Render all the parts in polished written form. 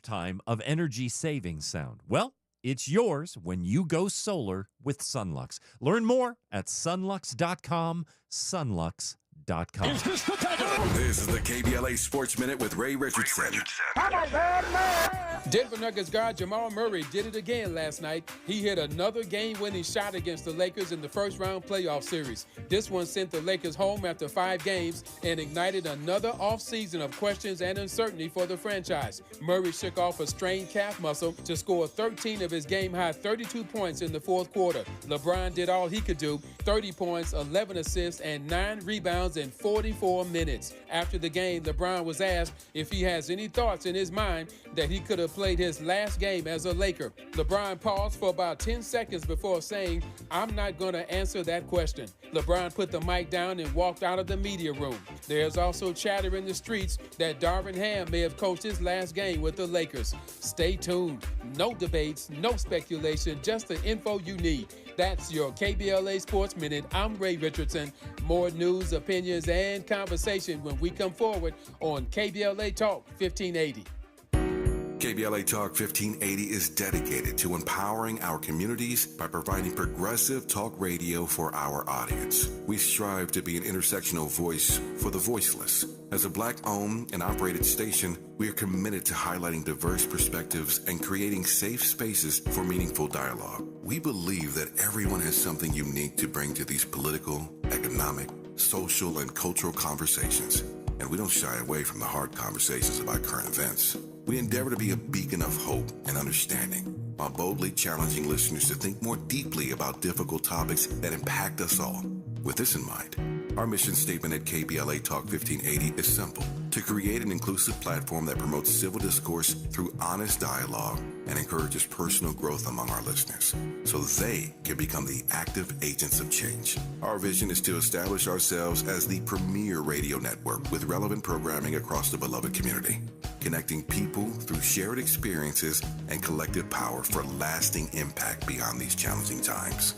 lifetime of energy savings sound? Well, it's yours when you go solar with Sunlux. Learn more at sunlux.com, sunlux.com. Is this the time? This is the KBLA Sports Minute with Ray Richardson. Denver Nuggets guard Jamal Murray did it again last night. He hit another game-winning shot against the Lakers in the first-round playoff series. This one sent the Lakers home after 5 games and ignited another offseason of questions and uncertainty for the franchise. Murray shook off a strained calf muscle to score 13 of his game-high 32 points in the fourth quarter. LeBron did all he could do, 30 points, 11 assists, and 9 rebounds in 44 minutes. After the game, LeBron was asked if he has any thoughts in his mind that he could have played his last game as a Laker. LeBron paused for about 10 seconds before saying, "I'm not going to answer that question." LeBron put the mic down and walked out of the media room. There's also chatter in the streets that Darvin Ham may have coached his last game with the Lakers. Stay tuned. No debates, no speculation, just the info you need. That's your KBLA Sports Minute. I'm Ray Richardson. More news, opinions, and conversation when we come forward on KBLA Talk 1580. KBLA Talk 1580 is dedicated to empowering our communities by providing progressive talk radio for our audience. We strive to be an intersectional voice for the voiceless. As a Black-owned and operated station, we are committed to highlighting diverse perspectives and creating safe spaces for meaningful dialogue. We believe that everyone has something unique to bring to these political, economic, social, and cultural conversations, and we don't shy away from the hard conversations about current events. We endeavor to be a beacon of hope and understanding, while boldly challenging listeners to think more deeply about difficult topics that impact us all. With this in mind, our mission statement at KBLA Talk 1580 is simple: to create an inclusive platform that promotes civil discourse through honest dialogue and encourages personal growth among our listeners, so they can become the active agents of change. Our vision is to establish ourselves as the premier radio network with relevant programming across the beloved community, connecting people through shared experiences and collective power for lasting impact beyond these challenging times.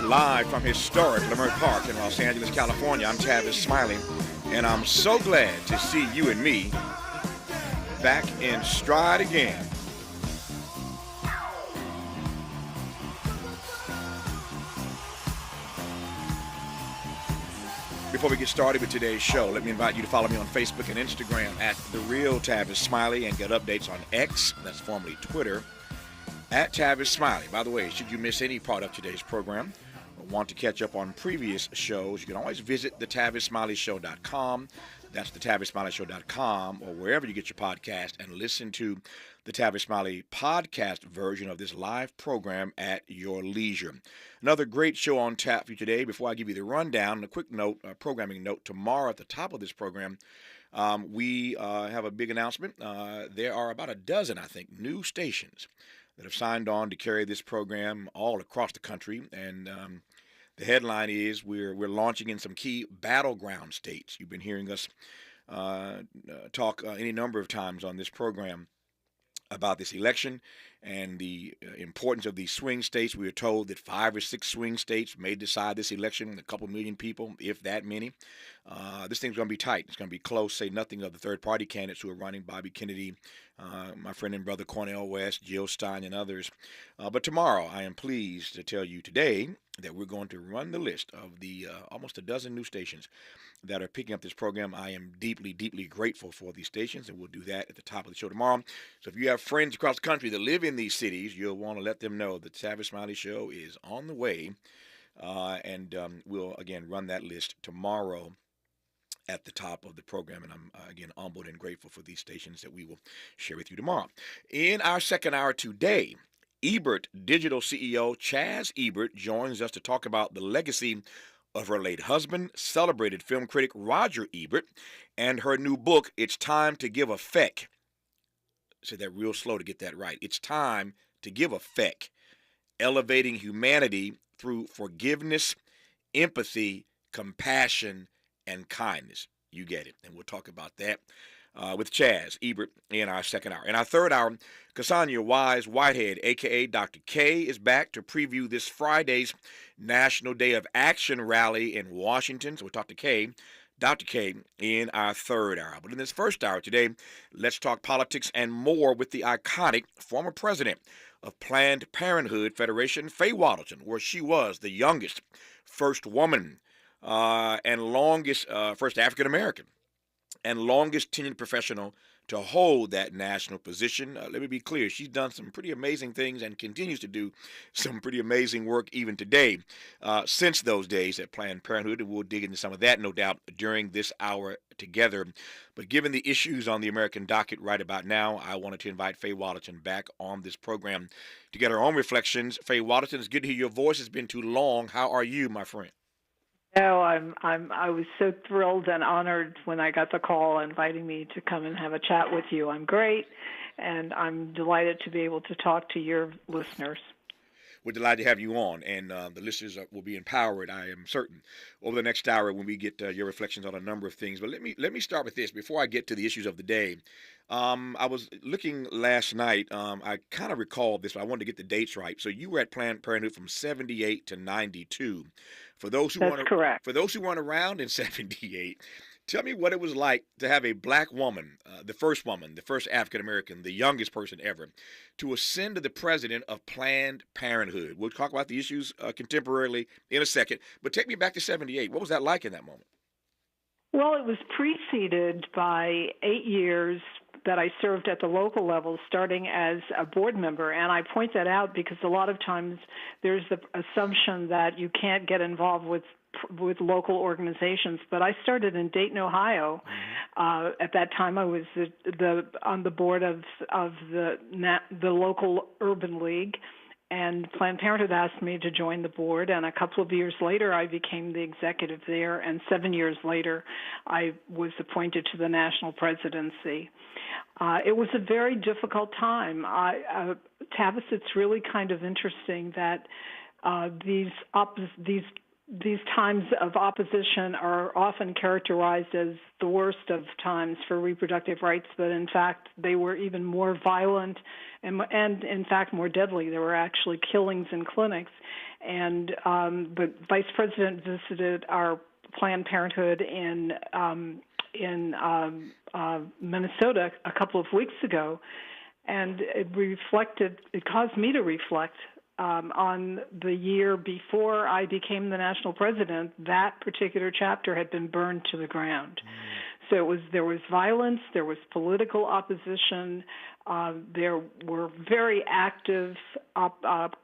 Live from historic Leimert Park in Los Angeles, California, I'm Tavis Smiley, and I'm so glad to see you and me back in stride again. Before we get started with today's show, let me invite you to follow me on Facebook and Instagram at The Real Tavis Smiley and get updates on X, that's formerly Twitter, at Tavis Smiley. By the way, should you miss any part of today's program or want to catch up on previous shows, you can always visit thetavisSmileyShow.com. That's thetavisSmileyShow.com, or wherever you get your podcast, and listen to the Tavis Smiley podcast version of this live program at your leisure. Another great show on tap for you today. Before I give you the rundown, and a quick note, a programming note, tomorrow at the top of this program, we have a big announcement. There are about a dozen, I think, new stations that have signed on to carry this program all across the country, and the headline is we're launching in some key battleground states. You've been hearing us talk any number of times on this program about this election and the importance of these swing states. We were told that 5 or 6 swing states may decide this election, a couple million people, if that many. This thing's going to be tight. It's going to be close, say nothing of the third-party candidates who are running, Bobby Kennedy, my friend and brother Cornel West, Jill Stein, and others. But tomorrow, I am pleased to tell you today that we're going to run the list of the almost a dozen new stations that are picking up this program. I am deeply, deeply grateful for these stations, and we'll do that at the top of the show tomorrow. So if you have friends across the country that live in these cities, you'll want to let them know that the Tavis Smiley Show is on the way, and we'll, again, run that list tomorrow at the top of the program. And I'm, again, humbled and grateful for these stations that we will share with you tomorrow. In our second hour today, Ebert Digital CEO Chaz Ebert joins us to talk about the legacy of her late husband, celebrated film critic Roger Ebert, and her new book, It's Time to Give a Feck. Say that real slow to get that right. It's Time to Give a Feck. Elevating humanity through forgiveness, empathy, compassion, and kindness. You get it. And we'll talk about that with Chaz Ebert in our second hour. In our third hour, Cassandra Wise Whitehead, a.k.a. Dr. K, is back to preview this Friday's National Day of Action rally in Washington. So we'll talk to K, Dr. K, in our third hour. But in this first hour today, let's talk politics and more with the iconic former president of Planned Parenthood Federation, Faye Wattleton, where she was the youngest first woman and longest first African-American and longest tenured professional to hold that national position. Let me be clear, she's done some pretty amazing things and continues to do some pretty amazing work even today since those days at Planned Parenthood, and we'll dig into some of that, no doubt, during this hour together. But given the issues on the American docket right about now, I wanted to invite Faye Wattleton back on this program to get her own reflections. Faye Wattleton, it's good to hear your voice. It's been too long. How are you, my friend? No, I was so thrilled and honored when I got the call inviting me to come and have a chat with you. I'm great, and I'm delighted to be able to talk to your listeners. We're delighted to have you on, and the listeners will be empowered, I am certain, over the next hour when we get your reflections on a number of things. But let me start with this before I get to the issues of the day. I was looking last night. I kind of recalled this, but I wanted to get the dates right. So you were at Planned Parenthood from 78 to 92. For those who That's correct. For those who weren't around in 78, tell me what it was like to have a black woman, the first African American, the youngest person ever, to ascend to the president of Planned Parenthood. We'll talk about the issues contemporarily in a second, but take me back to 78. What was that like in that moment? Well, it was preceded by 8 years that I served at the local level, starting as a board member. And I point that out because a lot of times there's the assumption that you can't get involved with local organizations. But I started in Dayton, Ohio. At that time, I was on the board of the local urban league. And Planned Parenthood asked me to join the board, and a couple of years later, I became the executive there, and 7 years later, I was appointed to the national presidency. It was a very difficult time. Tavis, it's really kind of interesting that these times of opposition are often characterized as the worst of times for reproductive rights, but in fact, they were even more violent and in fact, more deadly. There were actually killings in clinics. And the vice president visited our Planned Parenthood in Minnesota a couple of weeks ago, and it caused me to reflect on the year before I became the national president. That particular chapter had been burned to the ground. So there was violence, there was political opposition, there were very active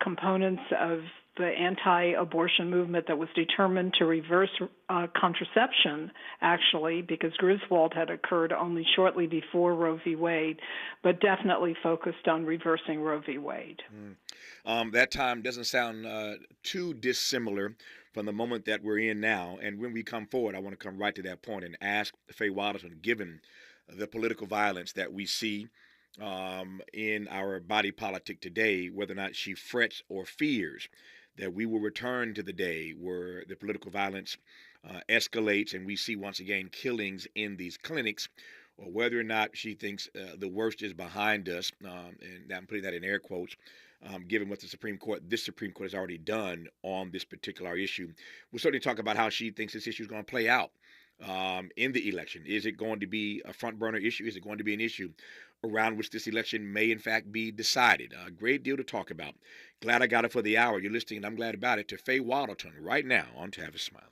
components of the anti-abortion movement that was determined to reverse contraception, actually, because Griswold had occurred only shortly before Roe v. Wade, but definitely focused on reversing Roe v. Wade. That time doesn't sound too dissimilar from the moment that we're in now. And when we come forward, I want to come right to that point and ask Faye Wattleton, given the political violence that we see in our body politic today, whether or not she frets or fears that we will return to the day where the political violence escalates and we see once again killings in these clinics, or whether or not she thinks the worst is behind us, and I'm putting that in air quotes, given what this Supreme Court has already done on this particular issue. We'll certainly talk about how she thinks this issue is going to play out in the election. Is it going to be a front burner issue? Is it going to be an issue around which this election may in fact be decided? A great deal to talk about. Glad I got it for the hour. You're listening, and I'm glad about it, to Faye Wattleton right now on Tavis Smiley.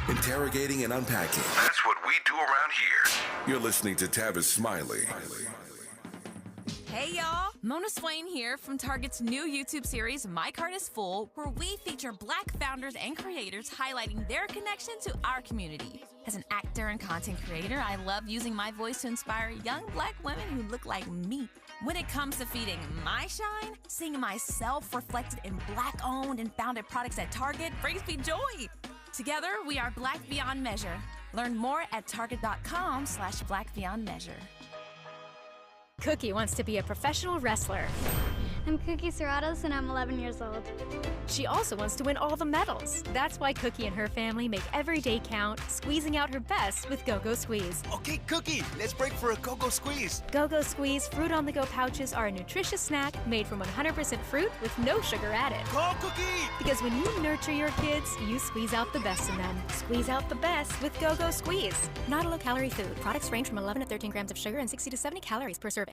Interrogating and unpacking. That's what we do around here. You're listening to Tavis Smiley. Hey y'all, Mona Swain here from Target's new YouTube series, My Cart is Full, where we feature Black founders and creators highlighting their connection to our community. As an actor and content creator, I love using my voice to inspire young Black women who look like me. When it comes to feeding my shine, seeing myself reflected in Black-owned and founded products at Target brings me joy. Together, we are Black Beyond Measure. Learn more at target.com/Black Beyond Measure. Cookie wants to be a professional wrestler. I'm Cookie Serratos, and I'm 11 years old. She also wants to win all the medals. That's why Cookie and her family make every day count, squeezing out her best with Go-Go Squeeze. Okay, Cookie, let's break for a Go-Go Squeeze. Go-Go Squeeze Fruit on the Go pouches are a nutritious snack made from 100% fruit with no sugar added. Go, Cookie! Because when you nurture your kids, you squeeze out the best in them. Squeeze out the best with Go-Go Squeeze. Not a low-calorie food. Products range from 11 to 13 grams of sugar and 60 to 70 calories per serving.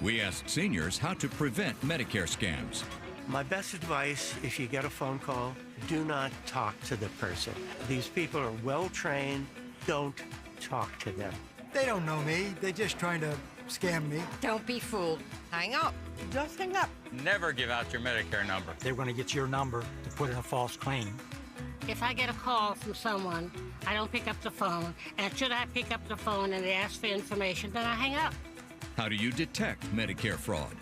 We asked seniors how to prevent Medicare scams. My best advice, if you get a phone call, do not talk to the person. These people are well-trained. Don't talk to them. They don't know me. They're just trying to scam me. Don't be fooled. Hang up. Just hang up. Never give out your Medicare number. They're going to get your number to put in a false claim. If I get a call from someone, I don't pick up the phone. And should I pick up the phone and they ask for information, then I hang up. How do you detect Medicare fraud?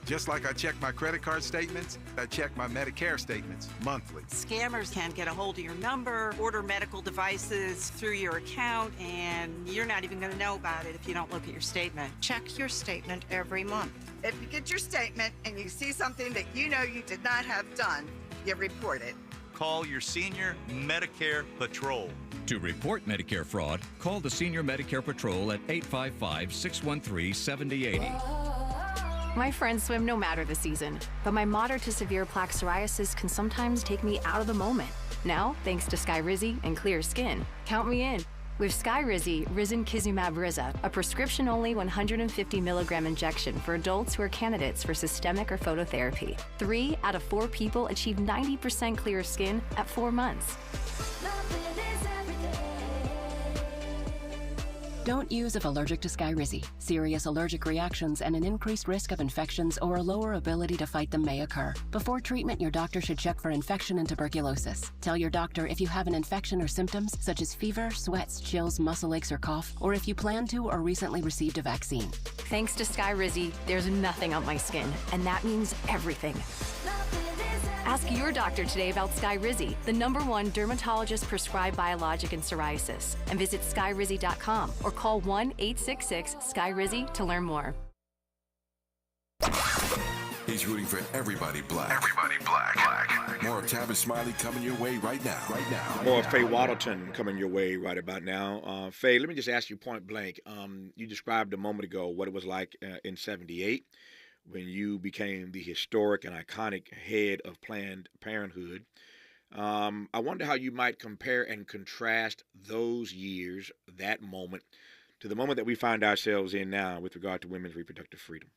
Just like I check my credit card statements, I check my Medicare statements monthly. Scammers can get a hold of your number, order medical devices through your account, and you're not even going to know about it if you don't look at your statement. Check your statement every month. If you get your statement and you see something that you know you did not have done, you report it. Call your Senior Medicare Patrol. To report Medicare fraud, call the Senior Medicare Patrol at 855-613-7080. My friends swim no matter the season, but my moderate to severe plaque psoriasis can sometimes take me out of the moment. Now, thanks to Skyrizi and clear skin, count me in. With Skyrizi, Risankizumab Riza, a prescription-only 150 milligram injection for adults who are candidates for systemic or phototherapy. 3 out of 4 people achieve 90% clear skin at 4 months. Don't use if allergic to Skyrizi. Serious allergic reactions and an increased risk of infections or a lower ability to fight them may occur. Before treatment, your doctor should check for infection and tuberculosis. Tell your doctor if you have an infection or symptoms such as fever, sweats, chills, muscle aches, or cough, or if you plan to or recently received a vaccine. Thanks to Skyrizi, there's nothing on my skin, and that means everything. Ask your doctor today about Skyrizi, the #1 dermatologist-prescribed biologic in psoriasis, and visit skyrizi.com or call 1-866-SKYRIZI to learn more. He's rooting for everybody black. Everybody black. More of Tavis Smiley coming your way right now. More of Faye Wattleton coming your way right about now. Faye, let me just ask you point blank. You described a moment ago what it was like in '78. When you became the historic and iconic head of Planned Parenthood. I wonder how you might compare and contrast those years, that moment, to the moment that we find ourselves in now with regard to women's reproductive freedom.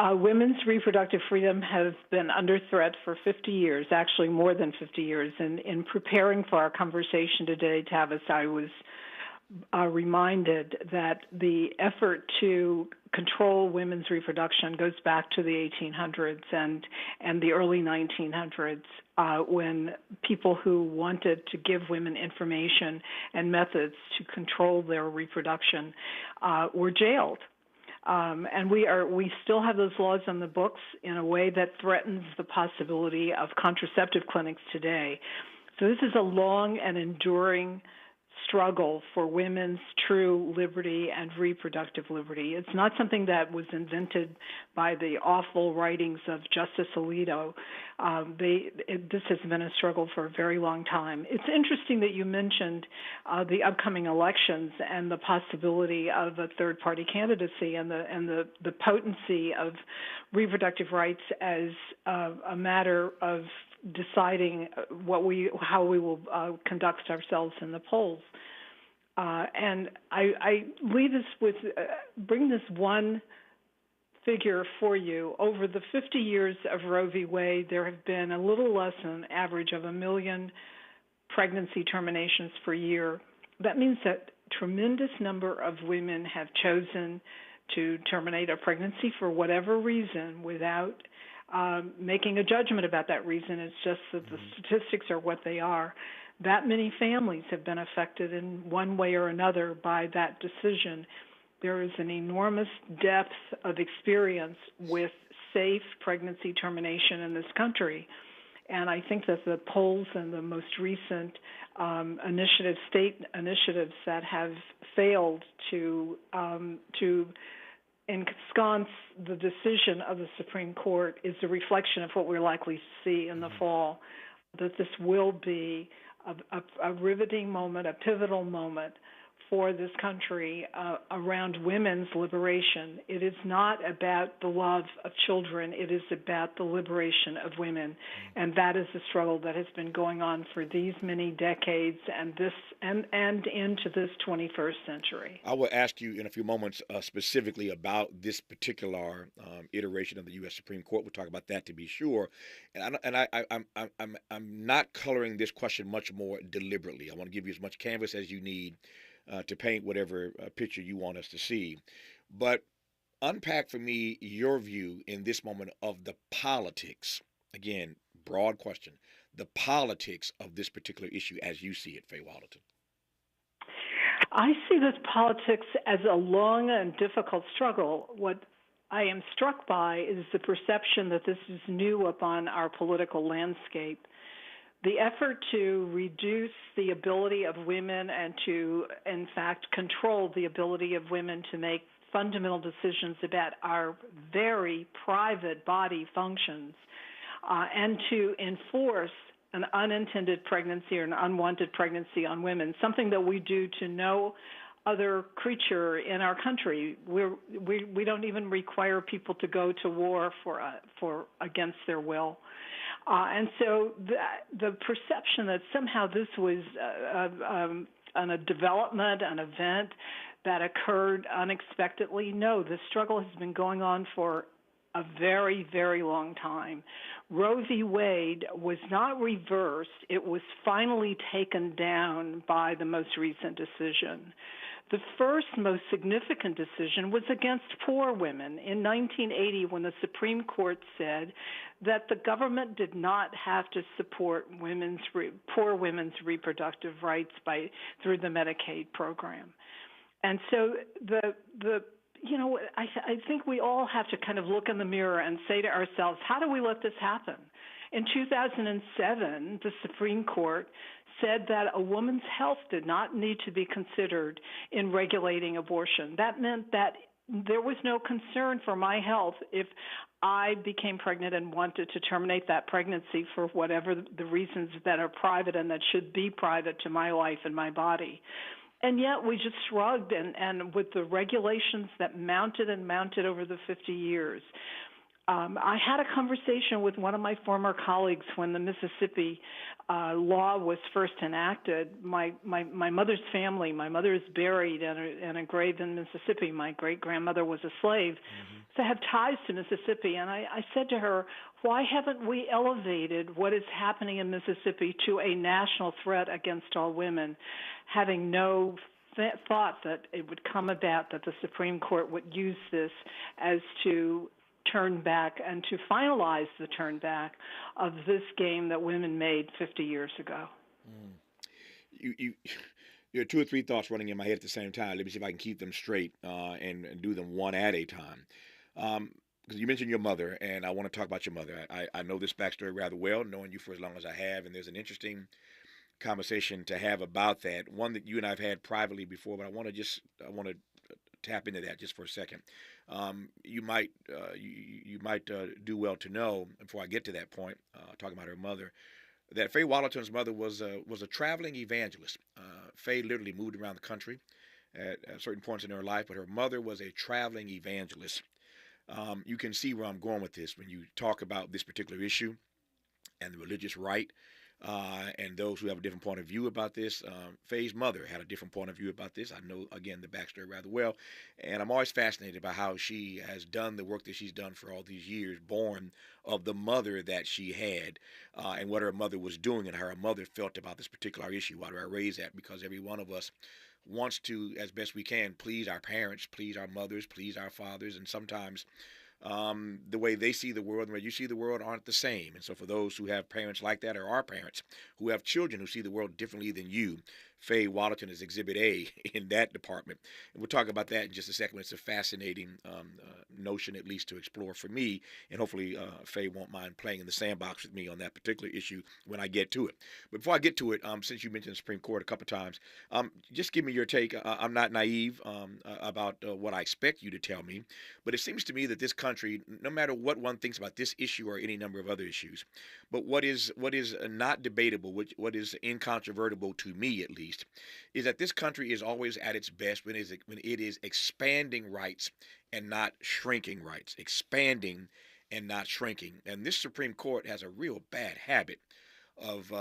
Women's reproductive freedom has been under threat for 50 years, actually more than 50 years. And in preparing for our conversation today, Tavis, I was reminded that the effort to control women's reproduction goes back to the 1800s and the early 1900s when people who wanted to give women information and methods to control their reproduction were jailed. And we still have those laws on the books in a way that threatens the possibility of contraceptive clinics today. So this is a long and enduring struggle for women's true liberty and reproductive liberty. It's not something that was invented by the awful writings of Justice Alito. This has been a struggle for a very long time. It's interesting that you mentioned the upcoming elections and the possibility of a third-party candidacy and the potency of reproductive rights as a matter of deciding how we will conduct ourselves in the polls. And I leave this with bring this one figure for you. Over the 50 years of Roe v. Wade, there have been a little less than an average of 1 million pregnancy terminations per year. That means that a tremendous number of women have chosen to terminate a pregnancy for whatever reason without making a judgment about that reason. It's just that the statistics are what they are. That many families have been affected in one way or another by that decision. There is an enormous depth of experience with safe pregnancy termination in this country. And I think that the polls and the most recent state initiatives that have failed to ensconce the decision of the Supreme Court is a reflection of what we're likely to see in the fall, that this will be a riveting moment, a pivotal moment for this country around women's liberation. It is not about the love of children. It is about the liberation of women. And that is a struggle that has been going on for these many decades and into this 21st century. I will ask you in a few moments specifically about this particular iteration of the U.S. Supreme Court. We'll talk about that to be sure. And I'm not coloring this question much more deliberately. I want to give you as much canvas as you need to paint whatever picture you want us to see. But unpack for me your view in this moment of the politics. Again, broad question. The politics of this particular issue as you see it, Faye Wattleton. I see this politics as a long and difficult struggle. What I am struck by is the perception that this is new upon our political landscape. The effort to reduce the ability of women and to, in fact, control the ability of women to make fundamental decisions about our very private body functions and to enforce an unintended pregnancy or an unwanted pregnancy on women, something that we do to no other creature in our country. We don't even require people to go to war for against their will. And so the perception that somehow this was a development, an event that occurred unexpectedly, no, the struggle has been going on for a very, very long time. Roe v. Wade was not reversed. It was finally taken down by the most recent decision. The first most significant decision was against poor women in 1980 when the Supreme Court said that the government did not have to support poor women's reproductive rights through the Medicaid program. And so I think we all have to kind of look in the mirror and say to ourselves, how do we let this happen? In 2007, the Supreme Court said that a woman's health did not need to be considered in regulating abortion. That meant that there was no concern for my health if I became pregnant and wanted to terminate that pregnancy for whatever the reasons that are private and that should be private to my life and my body. And yet we just shrugged, and with the regulations that mounted over the 50 years, I had a conversation with one of my former colleagues when the Mississippi law was first enacted. My mother's family, my mother is buried in a grave in Mississippi. My great-grandmother was a slave. So I have ties to Mississippi. And I said to her, why haven't we elevated what is happening in Mississippi to a national threat against all women, having no thought that it would come about that the Supreme Court would use this as to turn back and to finalize the turn back of this game that women made 50 years ago. You have two or three thoughts running in my head at the same time. Let me see if I can keep them straight and do them one at a time. Because you mentioned your mother, and I want to talk about your mother. I know this backstory rather well, knowing you for as long as I have, and there's an interesting conversation to have about that. One that you and I've had privately before, but I want to tap into that just for a second. You might do well to know before I get to that point, talking about her mother, that Faye Wattleton's mother was a traveling evangelist. Faye literally moved around the country at certain points in her life, but her mother was a traveling evangelist. You can see where I'm going with this when you talk about this particular issue and the religious right, and those who have a different point of view about this. Faye's mother had a different point of view about this. I know, again, the backstory rather well, and I'm always fascinated by how she has done the work that she's done for all these years, born of the mother that she had, and what her mother was doing and how her mother felt about this particular issue. Why do I raise that? Because every one of us wants to, as best we can, please our parents, please our mothers, please our fathers, and sometimes the way they see the world and the way you see the world aren't the same. And so for those who have parents like that, or our parents who have children who see the world differently than you, Faye Wattleton is Exhibit A in that department. And we'll talk about that in just a second. It's a fascinating notion, at least to explore for me, and hopefully Faye won't mind playing in the sandbox with me on that particular issue when I get to it. But before I get to it, since you mentioned the Supreme Court a couple times, just give me your take. I'm not naive about what I expect you to tell me, but it seems to me that this country, no matter what one thinks about this issue or any number of other issues, but what is not debatable, what is incontrovertible to me at least, is that this country is always at its best when it is expanding rights and not shrinking rights, expanding and not shrinking. And this Supreme Court has a real bad habit of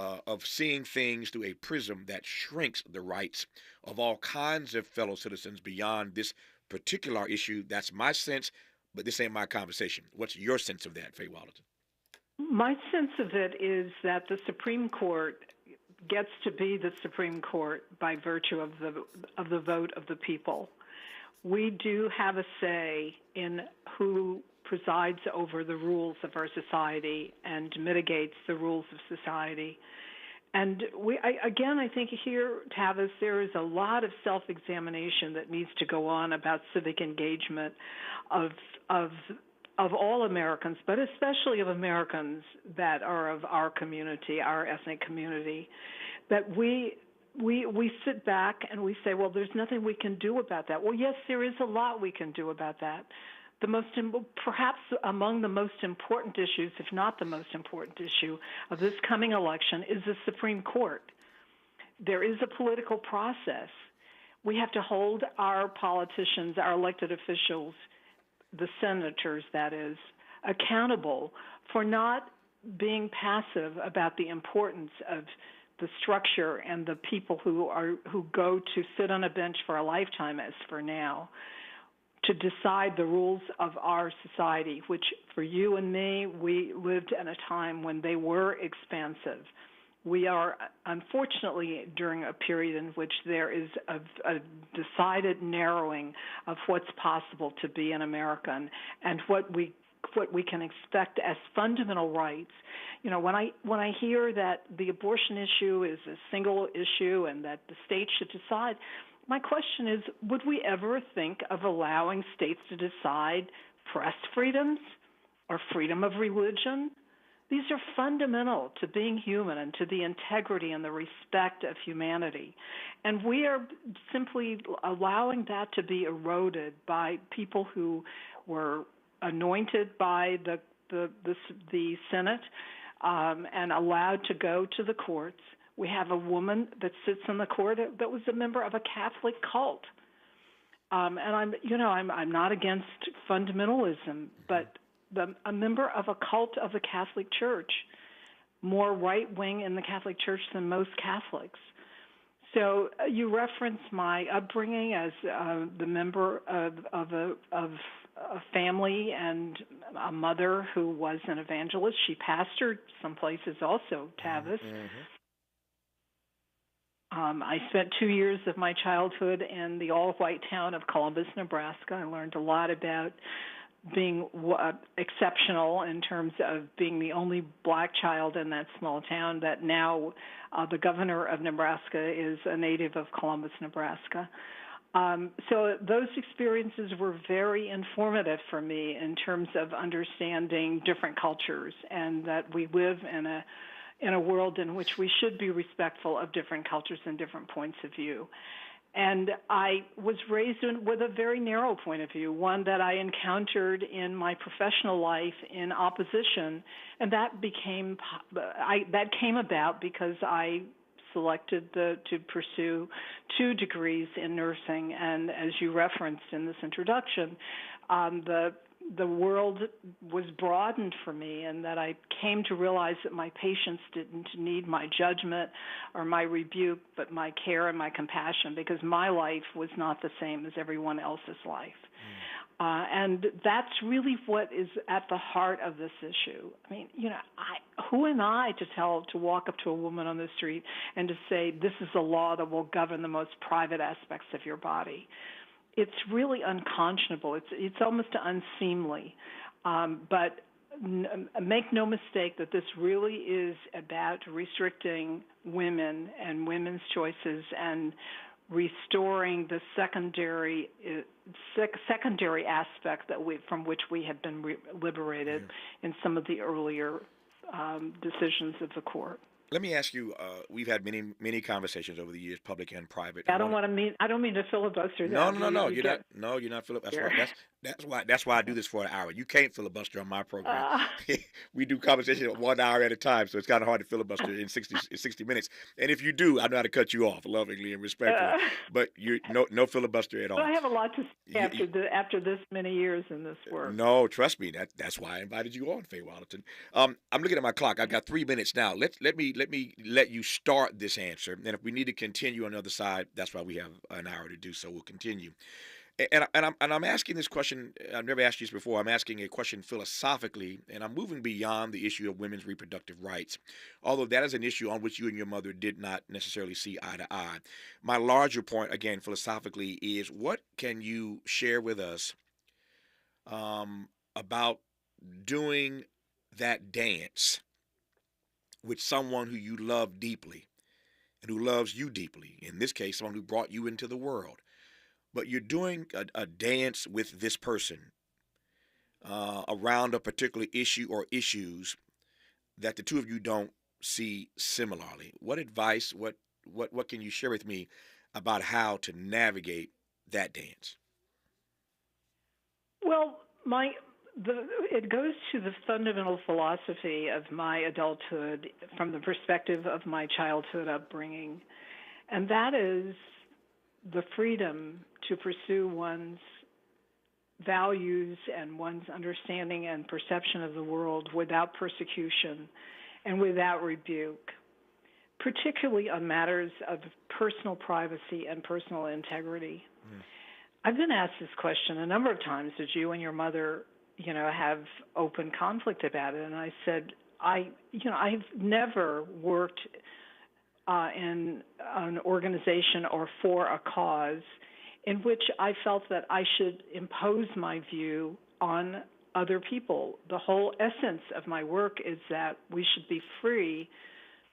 seeing things through a prism that shrinks the rights of all kinds of fellow citizens beyond this particular issue. That's my sense, but this ain't my conversation. What's your sense of that, Faye Wattleton? My sense of it is that the Supreme Court gets to be the Supreme Court by virtue of the vote of the people. We do have a say in who presides over the rules of our society and mitigates the rules of society. And I think here, Tavis, there is a lot of self-examination that needs to go on about civic engagement of all Americans, but especially of Americans that are of our community, our ethnic community, that we sit back and we say, well, there's nothing we can do about that. Well, yes, there is a lot we can do about that. Perhaps among the most important issues, if not the most important issue of this coming election, is the Supreme Court. There is a political process. We have to hold our politicians, our elected officials, the senators, that is, accountable for not being passive about the importance of the structure and the people who go to sit on a bench for a lifetime, as for now, to decide the rules of our society, which for you and me, we lived at a time when they were expansive. We are, unfortunately, during a period in which there is a decided narrowing of what's possible to be an American and what we can expect as fundamental rights. You know, when I hear that the abortion issue is a single issue and that the states should decide, my question is, would we ever think of allowing states to decide press freedoms or freedom of religion? These are fundamental to being human and to the integrity and the respect of humanity. And we are simply allowing that to be eroded by people who were anointed by the Senate and allowed to go to the courts. We have a woman that sits in the court that was a member of a Catholic cult. And I'm not against fundamentalism, but a member of a cult of the Catholic Church, more right-wing in the Catholic Church than most Catholics. So you reference my upbringing as the member of a family and a mother who was an evangelist. She pastored some places also, Tavis. I spent 2 years of my childhood in the all-white town of Columbus, Nebraska. I learned a lot about being exceptional in terms of being the only black child in that small town, that now the governor of Nebraska is a native of Columbus, Nebraska. So those experiences were very informative for me in terms of understanding different cultures, and that we live in a world in which we should be respectful of different cultures and different points of view. And I was raised with a very narrow point of view, one that I encountered in my professional life in opposition, and that came about because I selected to pursue 2 degrees in nursing, and as you referenced in this introduction, the world was broadened for me, and that I came to realize that my patients didn't need my judgment or my rebuke, but my care and my compassion, because my life was not the same as everyone else's life. And that's really what is at the heart of this issue. I mean, who am I to walk up to a woman on the street and to say, this is a law that will govern the most private aspects of your body? It's really unconscionable. It's almost unseemly. But make no mistake that this really is about restricting women and women's choices and restoring the secondary aspect from which we have been liberated in some of the earlier decisions of the court. Let me ask you. We've had many conversations over the years, public and private. I don't mean to filibuster. No. You're not filibuster. That's why I do this for an hour. You can't filibuster on my program. We do conversations 1 hour at a time, so it's kind of hard to filibuster in 60 minutes. And if you do, I know how to cut you off lovingly and respectfully. But you no filibuster at all. But I have a lot to say after this many years in this work. No, trust me. That's why I invited you on, Faye Wattleton. I'm looking at my clock. I've got 3 minutes now. Let me let you start this answer, and if we need to continue on the other side, that's why we have an hour to do so. We'll continue. And I'm asking this question. I've never asked you this before. I'm asking a question philosophically, and I'm moving beyond the issue of women's reproductive rights, although that is an issue on which you and your mother did not necessarily see eye to eye. My larger point, again, philosophically, is what can you share with us about doing that dance with someone who you love deeply and who loves you deeply, in this case, someone who brought you into the world. But you're doing a dance with this person around a particular issue or issues that the two of you don't see similarly. What advice, what can you share with me about how to navigate that dance? Well, it goes to the fundamental philosophy of my adulthood from the perspective of my childhood upbringing, and that is the freedom to pursue one's values and one's understanding and perception of the world without persecution and without rebuke, particularly on matters of personal privacy and personal integrity. I've been asked this question a number of times. Did you and your mother have open conflict about it? And I said, I've never worked in an organization or for a cause in which I felt that I should impose my view on other people. The whole essence of my work is that we should be free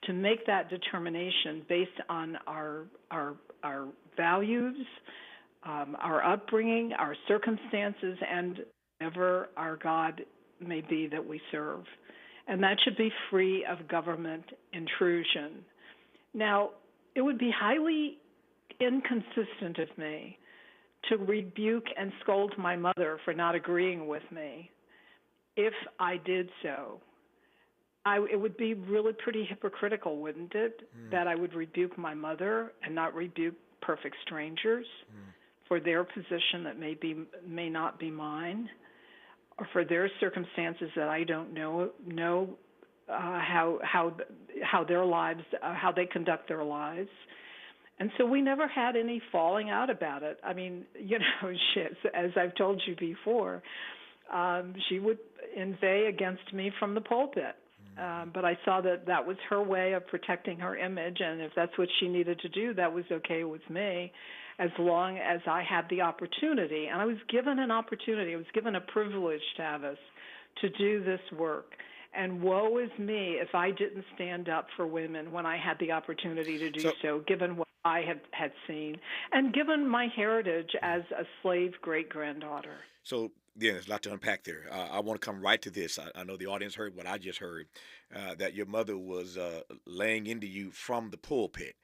to make that determination based on our values, our upbringing, our circumstances, and whatever our God may be that we serve. And that should be free of government intrusion. Now, it would be highly inconsistent of me to rebuke and scold my mother for not agreeing with me. If I did so, it would be really pretty hypocritical, wouldn't it, that I would rebuke my mother and not rebuke perfect strangers for their position that may not be mine, or for their circumstances that I don't know how their lives, how they conduct their lives. And so we never had any falling out about it. I mean, as I've told you before, she would inveigh against me from the pulpit. But I saw that was her way of protecting her image, and if that's what she needed to do, that was okay with me, as long as I had the opportunity. And I was given an opportunity. I was given a privilege, Tavis, to do this work. And woe is me if I didn't stand up for women when I had the opportunity to do so, given what I had seen, and given my heritage as a slave great-granddaughter. So Yeah, there's a lot to unpack there. I want to come right to this. I know the audience heard what I just heard, that your mother was laying into you from the pulpit.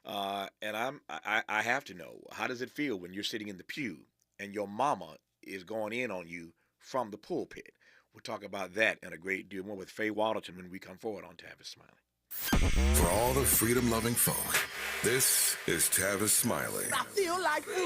And I have to know, how does it feel when you're sitting in the pew and your mama is going in on you from the pulpit? We'll talk about that and a great deal more with Faye Wattleton when we come forward on Tavis Smiley. For all the freedom-loving folk, this is Tavis Smiley. I feel like freedom.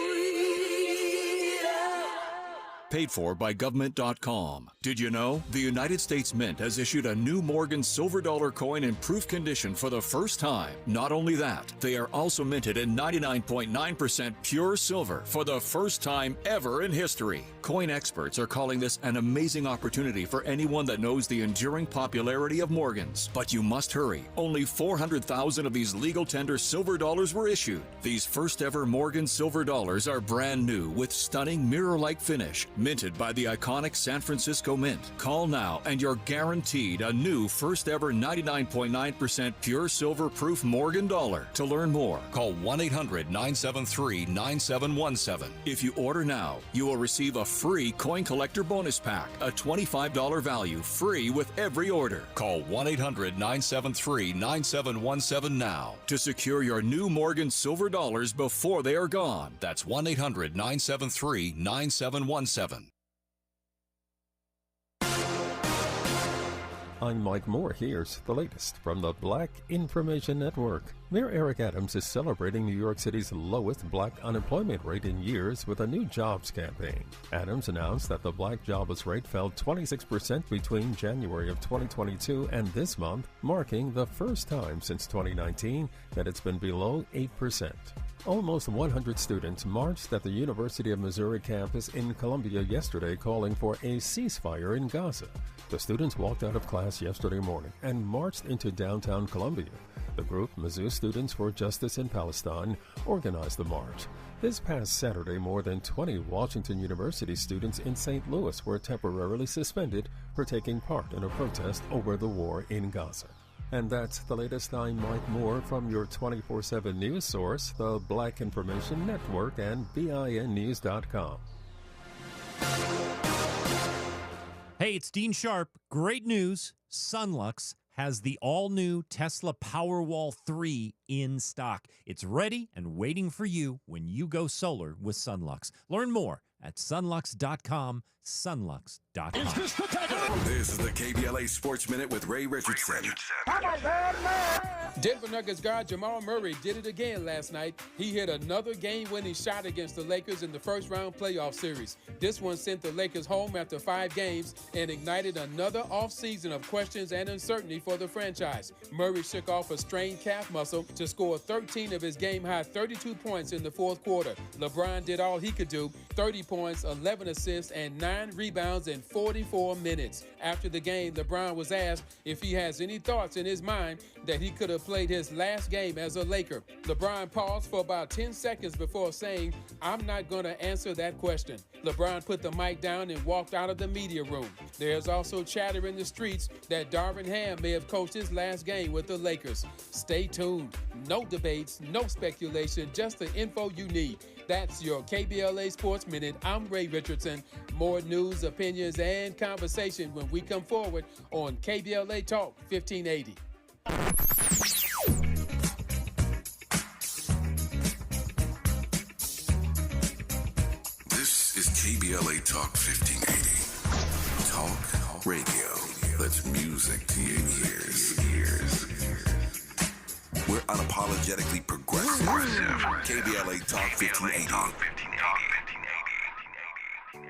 Paid for by government.com. Did you know? The United States Mint has issued a new Morgan silver dollar coin in proof condition for the first time. Not only that, they are also minted in 99.9% pure silver for the first time ever in history. Coin experts are calling this an amazing opportunity for anyone that knows the enduring popularity of Morgans. But you must hurry. Only 400,000 of these legal tender silver dollars were issued. These first ever Morgan silver dollars are brand new with stunning mirror-like finish, minted by the iconic San Francisco Mint. Call now and you're guaranteed a new first ever 99.9% pure silver proof Morgan dollar. To learn more, call 1-800-973-9717. If you order now, you will receive a free coin collector bonus pack, a $25 value, free with every order. Call 1-800-973-9717 now to secure your new Morgan silver dollars before they are gone. That's 1-800-973-9717. I'm Mike Moore. Here's the latest from the Black Information Network. Mayor Eric Adams is celebrating New York City's lowest black unemployment rate in years with a new jobs campaign. Adams announced that the black jobless rate fell 26% between January of 2022 and this month, marking the first time since 2019 that it's been below 8%. Almost 100 students marched at the University of Missouri campus in Columbia yesterday calling for a ceasefire in Gaza. The students walked out of class yesterday morning and marched into downtown Columbia. The group, Mizzou Students for Justice in Palestine, organized the march. This past Saturday, more than 20 Washington University students in St. Louis were temporarily suspended for taking part in a protest over the war in Gaza. And that's the latest. I'm Mike Moore from your 24/7 news source, the Black Information Network and BINnews.com. Hey, it's Dean Sharp. Great news. Sunlux has the all-new Tesla Powerwall 3 in stock. It's ready and waiting for you when you go solar with Sunlux. Learn more at sunlux.com, sunlux.com. This is the KBLA Sports Minute with Ray Richardson. Denver Nuggets guard Jamal Murray did it again last night. He hit another game-winning shot against the Lakers in the first-round playoff series. This one sent the Lakers home after 5 games and ignited another offseason of questions and uncertainty for the franchise. Murray shook off a strained calf muscle to score 13 of his game-high 32 points in the fourth quarter. LeBron did all he could do, 30 points, 11 assists, and 9 rebounds in 44 minutes. After the game, LeBron was asked if he has any thoughts in his mind that he could have played his last game as a Laker. LeBron paused for about 10 seconds before saying, "I'm not going to answer that question." LeBron put the mic down and walked out of the media room. There's also chatter in the streets that Darvin Ham may have coached his last game with the Lakers. Stay tuned. No debates, no speculation, just the info you need. That's your KBLA Sports Minute. I'm Ray Richardson. More news, opinions, and conversation when we come forward on KBLA Talk 1580. This is KBLA Talk 1580. Talk radio. That's music to your ears. We're unapologetically progressive. KBLA Talk 1580.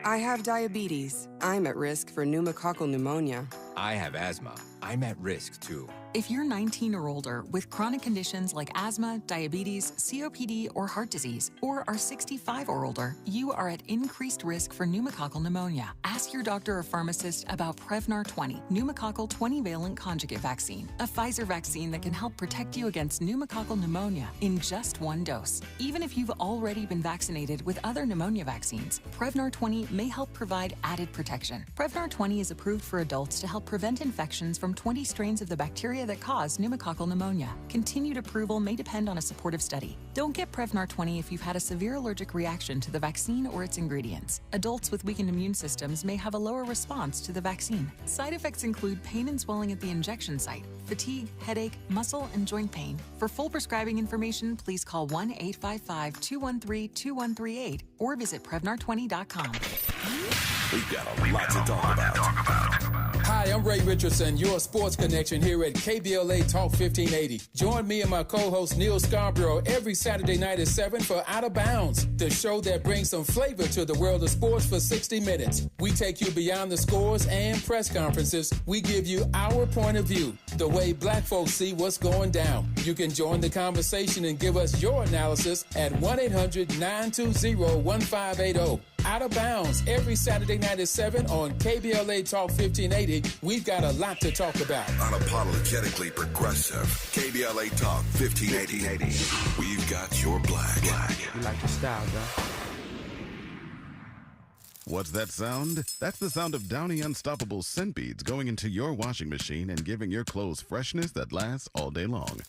I have diabetes. I'm at risk for pneumococcal pneumonia. I have asthma. I'm at risk too. If you're 19 or older with chronic conditions like asthma, diabetes, COPD, or heart disease, or are 65 or older, you are at increased risk for pneumococcal pneumonia. Ask your doctor or pharmacist about Prevnar 20, pneumococcal 20-valent conjugate vaccine, a Pfizer vaccine that can help protect you against pneumococcal pneumonia in just 1 dose. Even if you've already been vaccinated with other pneumonia vaccines, Prevnar 20 may help provide added protection. Prevnar 20 is approved for adults to help prevent infections from 20 strains of the bacteria bacteria that cause pneumococcal pneumonia. Continued approval may depend on a supportive study. Don't get Prevnar 20 if you've had a severe allergic reaction to the vaccine or its ingredients. Adults with weakened immune systems may have a lower response to the vaccine. Side effects include pain and swelling at the injection site, fatigue, headache, muscle, and joint pain. For full prescribing information, please call 1-855-213-2138 or visit Prevnar20.com. We've got a lot to talk about. Hi, I'm Ray Richardson, your sports connection here at KBLA Talk 1580. Join me and my co-host Neil Scarborough every Saturday night at 7 for Out of Bounds, the show that brings some flavor to the world of sports for 60 minutes. We take you beyond the scores and press conferences. We give you our point of view, the way black folks see what's going down. You can join the conversation and give us your analysis at 1-800-920-1580. Out of Bounds every Saturday night at 7 on KBLA Talk 1580. We've got a lot to talk about. Unapologetically progressive. KBLA Talk 1580. We've got your black. You like your style, though. What's that sound? That's the sound of Downy Unstoppable scent beads going into your washing machine and giving your clothes freshness that lasts all day long.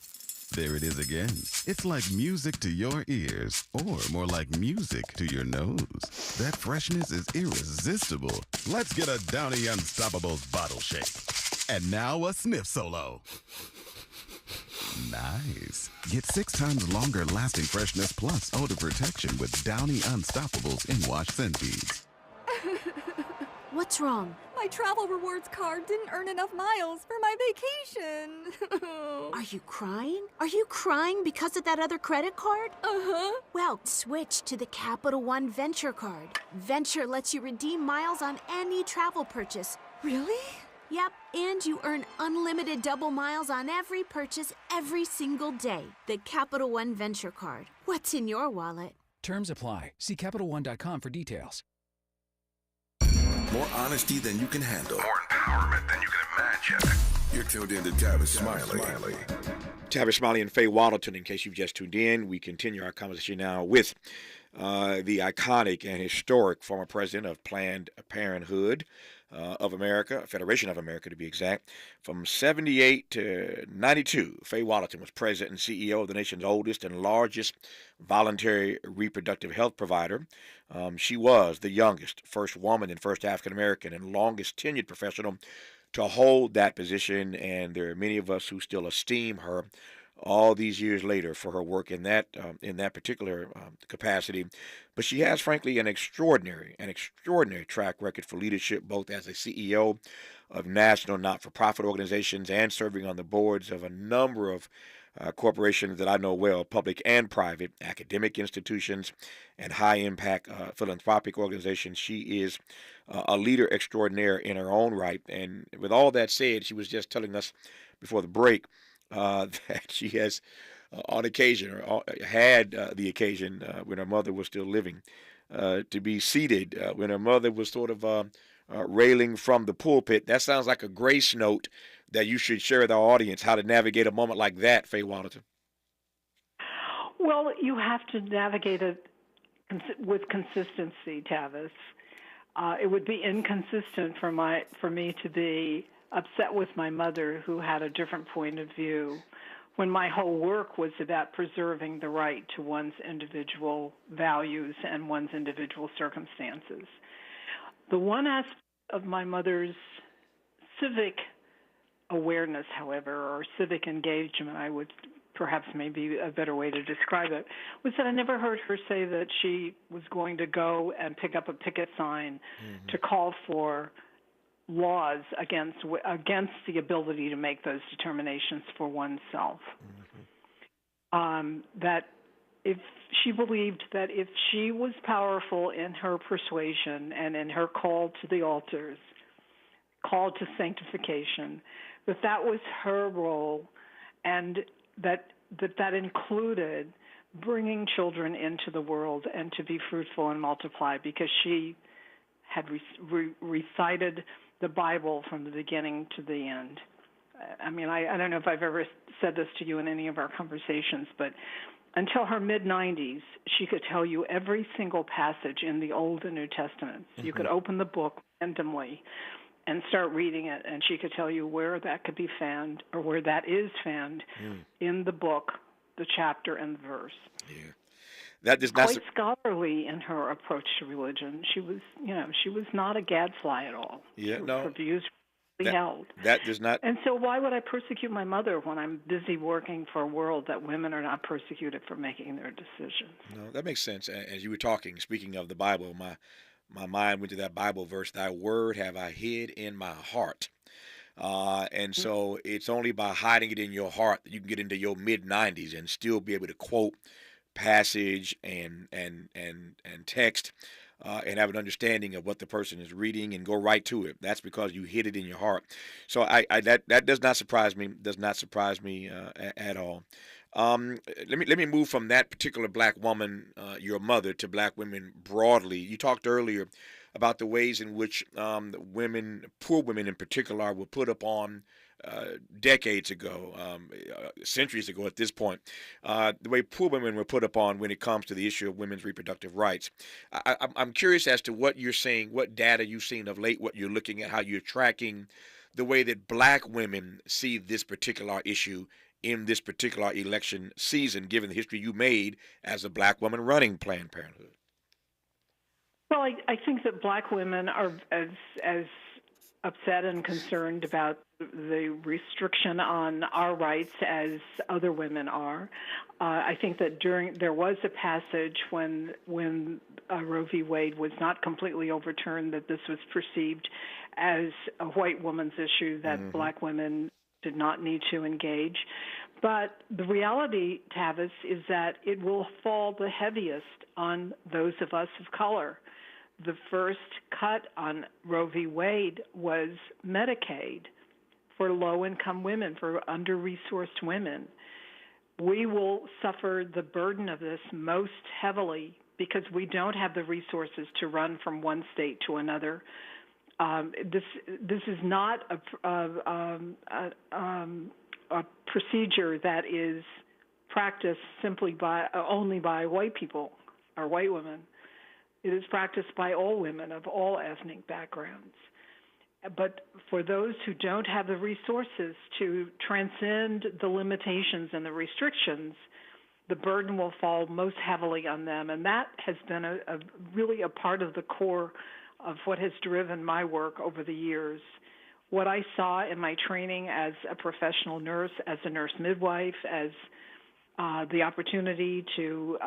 There it is again. It's like music to your ears, or more like music to your nose. That freshness is irresistible. Let's get a Downy Unstoppables bottle shake. And now a sniff solo. Nice. Get 6 times longer lasting freshness plus odor protection with Downy Unstoppables in-wash scent beads. What's wrong? My travel rewards card didn't earn enough miles for my vacation. Are you crying? Are you crying because of that other credit card? Uh-huh. Well, switch to the Capital One Venture card. Venture lets you redeem miles on any travel purchase. Really? Yep, and you earn unlimited double miles on every purchase every single day. The Capital One Venture card. What's in your wallet? Terms apply. See CapitalOne.com for details. More honesty than you can handle. More empowerment than you can imagine. You're tuned in to Tavis Smiley. Tavis Smiley and Faye Wattleton, in case you've just tuned in. We continue our conversation now with the iconic and historic former president of Planned Parenthood of America, Federation of America to be exact. From 78 to 92, Faye Wattleton was president and CEO of the nation's oldest and largest voluntary reproductive health provider. She was the youngest, first woman and first African-American and longest tenured professional to hold that position, and there are many of us who still esteem her all these years later for her work in that particular capacity. But she has, frankly, an extraordinary track record for leadership, both as a CEO of national not-for-profit organizations and serving on the boards of a number of corporations that I know well, public and private, academic institutions, and high-impact philanthropic organizations. She is a leader extraordinaire in her own right. And with all that said, she was just telling us before the break that she has, on occasion, or had the occasion when her mother was still living, to be seated when her mother was sort of railing from the pulpit. That sounds like a grace note that you should share with our audience, how to navigate a moment like that, Faye Wattleton. Well, you have to navigate it with consistency, Tavis. It would be inconsistent for me to be upset with my mother, who had a different point of view, when my whole work was about preserving the right to one's individual values and one's individual circumstances. The one aspect of my mother's civic awareness, however, or civic engagement, I would perhaps maybe a better way to describe it, was that I never heard her say that she was going to go and pick up a picket sign to call for laws against the ability to make those determinations for oneself. That if she believed that if she was powerful in her persuasion and in her call to the altars, call to sanctification, that was her role, and that included bringing children into the world and to be fruitful and multiply, because she had recited the Bible from the beginning to the end. I mean, I don't know if I've ever said this to you in any of our conversations, but until her mid-90s, she could tell you every single passage in the Old and New Testaments. You could open the book randomly and start reading it, and she could tell you where that could be found or where that is found in the book, the chapter, and the verse. Yeah. That does not quite scholarly in her approach to religion. She was, she was not a gadfly at all. Yeah, Her views were really held. That does not. And so why would I persecute my mother when I'm busy working for a world that women are not persecuted for making their decisions? No, that makes sense. As you were talking, speaking of the Bible, my mind went to that Bible verse, "Thy word have I hid in my heart." And so it's only by hiding it in your heart that you can get into your mid-90s and still be able to quote passage and text and have an understanding of what the person is reading and go right to it. That's because you hid it in your heart. So that does not surprise me. Does not surprise me at all. Let me move from that particular black woman, your mother, to black women broadly. You talked earlier about the ways in which women, poor women in particular, were put upon decades ago, centuries ago at this point, the way poor women were put upon when it comes to the issue of women's reproductive rights. I'm curious as to what you're seeing, what data you've seen of late, what you're looking at, how you're tracking the way that black women see this particular issue in this particular election season, given the history you made as a black woman running Planned Parenthood. Well, I think that black women are as upset and concerned about the restriction on our rights as other women are. I think that there was a passage when Roe v. Wade was not completely overturned, that this was perceived as a white woman's issue, that black women did not need to engage. But the reality, Tavis, is that it will fall the heaviest on those of us of color. The first cut on Roe v. Wade was Medicaid for low-income women, for under-resourced women. We will suffer the burden of this most heavily because we don't have the resources to run from one state to another. This is not a procedure that is practiced only by white people or white women. It is practiced by all women of all ethnic backgrounds. But for those who don't have the resources to transcend the limitations and the restrictions, the burden will fall most heavily on them. And that has been really a part of the core of what has driven my work over the years. What I saw in my training as a professional nurse, as a nurse midwife, as the opportunity to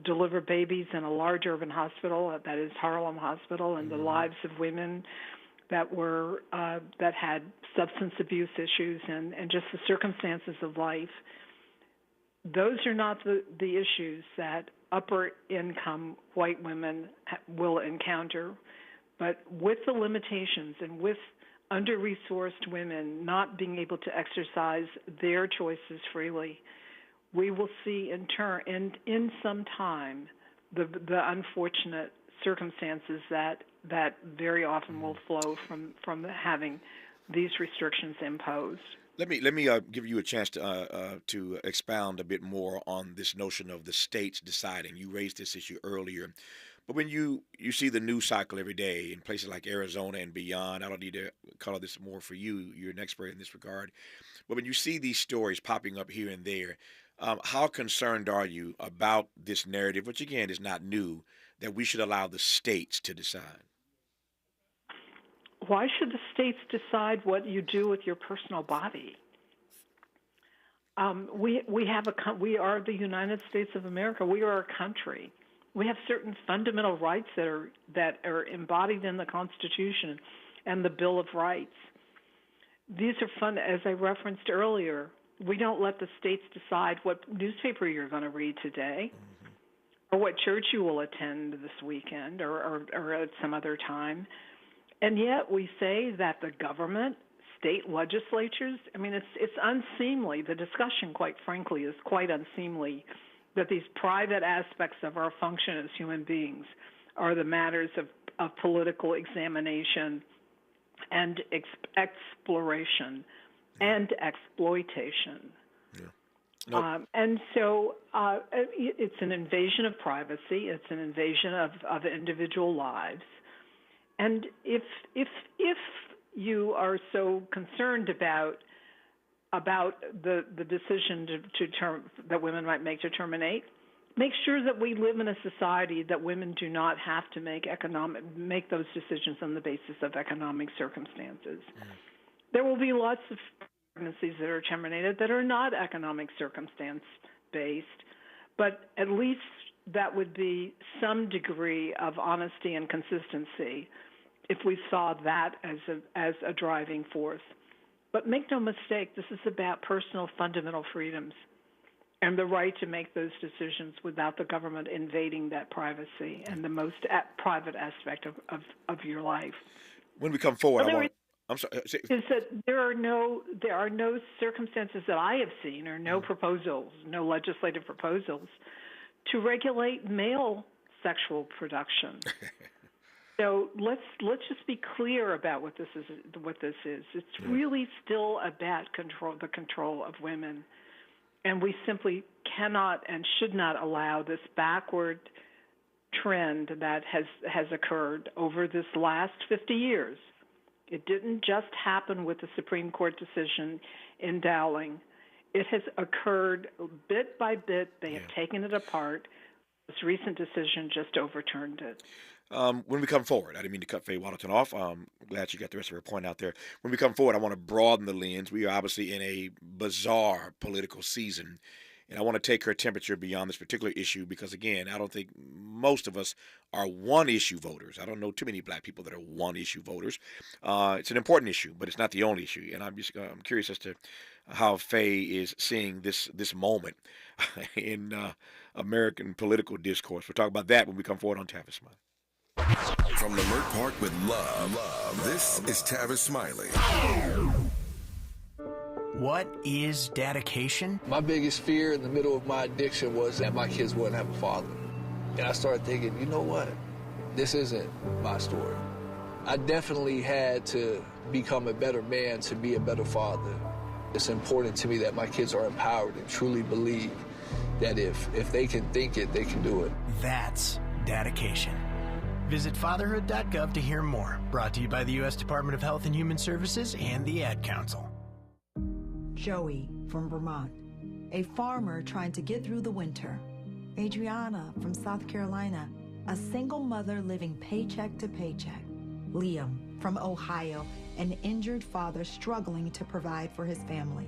deliver babies in a large urban hospital, that is Harlem Hospital, and the lives of women that had substance abuse issues and just the circumstances of life. Those are not the issues that upper income white women will encounter. But with the limitations and with under-resourced women not being able to exercise their choices freely, we will see in some time the unfortunate circumstances that very often will flow from having these restrictions imposed. Let me give you a chance to expound a bit more on this notion of the states deciding. You raised this issue earlier, but when you see the news cycle every day in places like Arizona and beyond, I don't need to color this more for you. You're an expert in this regard. But when you see these stories popping up here and there, how concerned are you about this narrative, which again is not new, that we should allow the states to decide? Why should the states decide what you do with your personal body? We are the United States of America. We are a country. We have certain fundamental rights that are embodied in the Constitution and the Bill of Rights. These are as I referenced earlier. We don't let the states decide what newspaper you're going to read today, or what church you will attend this weekend, or at some other time. And yet we say that the government, state legislatures, it's unseemly. The discussion, quite frankly, is quite unseemly, that these private aspects of our function as human beings are the matters of political examination and exploration and exploitation. Yeah. Nope. And so it's an invasion of privacy. It's an invasion of individual lives. And if you are so concerned about the decision that women might make to terminate, make sure that we live in a society that women do not have to make those decisions on the basis of economic circumstances. There will be lots of pregnancies that are terminated that are not economic circumstance based, but at least that would be some degree of honesty and consistency if we saw that as a driving force. But make no mistake, this is about personal fundamental freedoms and the right to make those decisions without the government invading that privacy and the most private aspect of your life. When we come forward, I'm sorry. Is that there are no circumstances that I have seen, or no proposals, no legislative proposals, to regulate male sexual production. So let's just be clear about what this is. It's really still about the control of women, and we simply cannot and should not allow this backward trend that has occurred over this last 50 years. It didn't just happen with the Supreme Court decision in Dowling. It has occurred bit by bit. They have taken it apart. This recent decision just overturned it. When we come forward, I didn't mean to cut Faye Wattleton off. I'm glad you got the rest of her point out there. When we come forward, I want to broaden the lens. We are obviously in a bizarre political season, and I want to take her temperature beyond this particular issue because, again, I don't think most of us are one-issue voters. I don't know too many black people that are one-issue voters. It's an important issue, but it's not the only issue, and I'm curious as to how Faye is seeing this moment in American political discourse. We'll talk about that when we come forward on Tavis Smiley. From Leimert Park with love, this is Tavis Smiley. What is dedication? My biggest fear in the middle of my addiction was that my kids wouldn't have a father. And I started thinking, you know what? This isn't my story. I definitely had to become a better man to be a better father. It's important to me that my kids are empowered and truly believe that if they can think it, they can do it. That's dedication. Visit fatherhood.gov to hear more. Brought to you by the U.S. Department of Health and Human Services and the Ad Council. Joey from Vermont, a farmer trying to get through the winter. Adriana from South Carolina, a single mother living paycheck to paycheck. Liam from Ohio, an injured father struggling to provide for his family.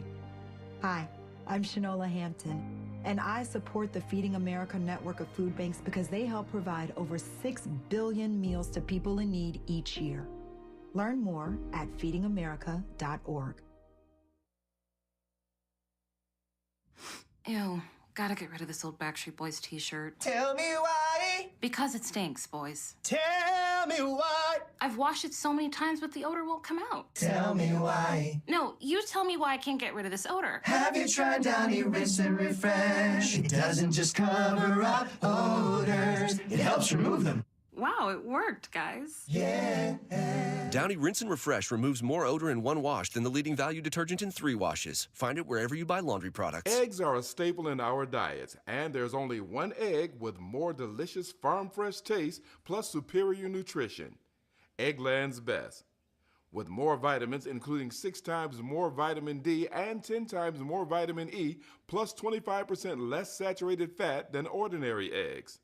Hi, I'm Shanola Hampton, and I support the Feeding America network of food banks because they help provide over 6 billion meals to people in need each year. Learn more at feedingamerica.org. Ew, gotta get rid of this old Backstreet Boys t-shirt. Tell me why. Because it stinks, boys. Tell me why. I've washed it so many times, but the odor won't come out. Tell me why. No, you tell me why I can't get rid of this odor. Have you tried Downy Rinse and Refresh? It doesn't just cover up odors, it helps remove them. Wow, it worked, guys. Yeah. Downy Rinse and Refresh removes more odor in one wash than the leading value detergent in 3 washes. Find it wherever you buy laundry products. Eggs are a staple in our diets, and there's only one egg with more delicious farm fresh taste plus superior nutrition. Eggland's Best. With more vitamins, including 6 times more vitamin D and 10 times more vitamin E, plus 25% less saturated fat than ordinary eggs.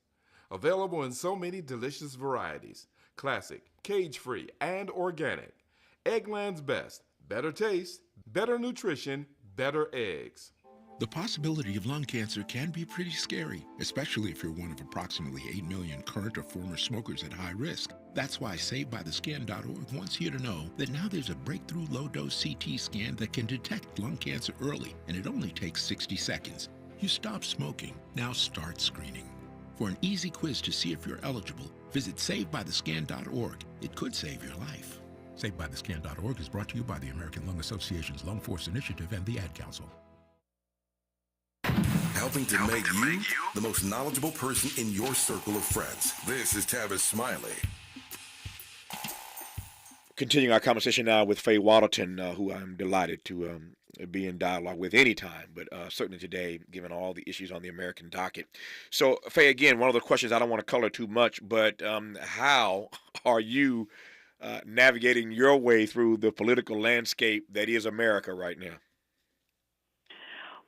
Available in so many delicious varieties. Classic, cage-free, and organic. Eggland's Best. Better taste, better nutrition, better eggs. The possibility of lung cancer can be pretty scary, especially if you're one of approximately 8 million current or former smokers at high risk. That's why SaveByTheScan.org wants you to know that now there's a breakthrough low-dose CT scan that can detect lung cancer early, and it only takes 60 seconds. You stop smoking, now start screening. For an easy quiz to see if you're eligible, visit SaveByTheScan.org. It could save your life. SaveByTheScan.org is brought to you by the American Lung Association's Lung Force Initiative and the Ad Council. Helping to make you the most knowledgeable person in your circle of friends. This is Tavis Smiley. Continuing our conversation now with Faye Wattleton, who I'm delighted to be in dialogue with anytime, but certainly today, given all the issues on the American docket. So, Faye, again, one of the questions I don't want to color too much, but how are you navigating your way through the political landscape that is America right now?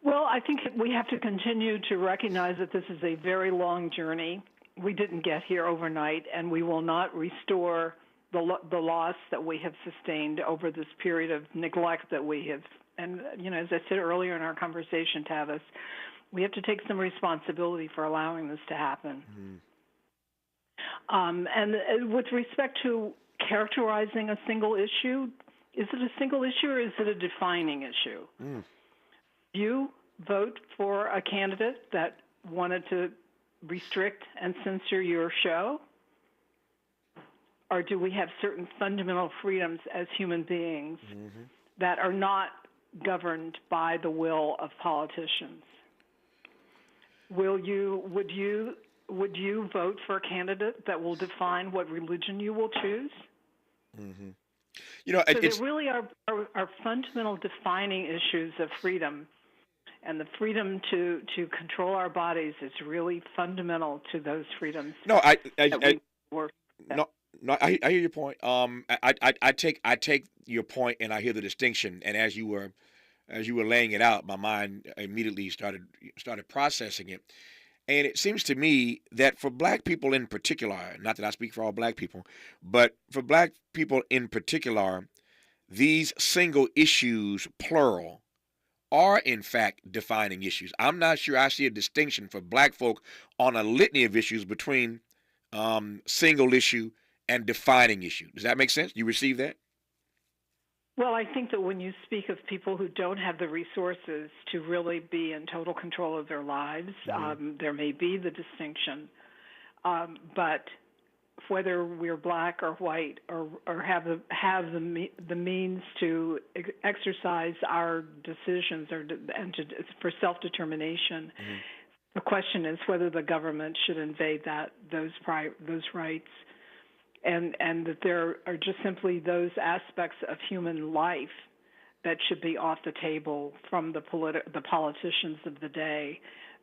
Well, I think we have to continue to recognize that this is a very long journey. We didn't get here overnight, and we will not restore the loss that we have sustained over this period of neglect that we have. And, as I said earlier in our conversation, Tavis, we have to take some responsibility for allowing this to happen. Mm-hmm. And with respect to characterizing a single issue, is it a single issue or is it a defining issue? Mm. You vote for a candidate that wanted to restrict and censor your show? Or do we have certain fundamental freedoms as human beings that are not governed by the will of politicians? Would you vote for a candidate that will define what religion you will choose? Mm-hmm. So there really are fundamental defining issues of freedom, and the freedom to control our bodies is really fundamental to those freedoms. No, I hear your point. I take your point, and I hear the distinction. And as you were laying it out, my mind immediately started processing it. And it seems to me that for black people in particular, not that I speak for all black people, but for black people in particular, these single issues, plural, are in fact defining issues. I'm not sure I see a distinction for black folk on a litany of issues between single issue and defining issue. Does that make sense? You receive that? Well, I think that when you speak of people who don't have the resources to really be in total control of their lives, there may be the distinction. But whether we're black or white or have the means to exercise our decisions for self-determination, the question is whether the government should invade those rights. And that there are just simply those aspects of human life that should be off the table from the politicians of the day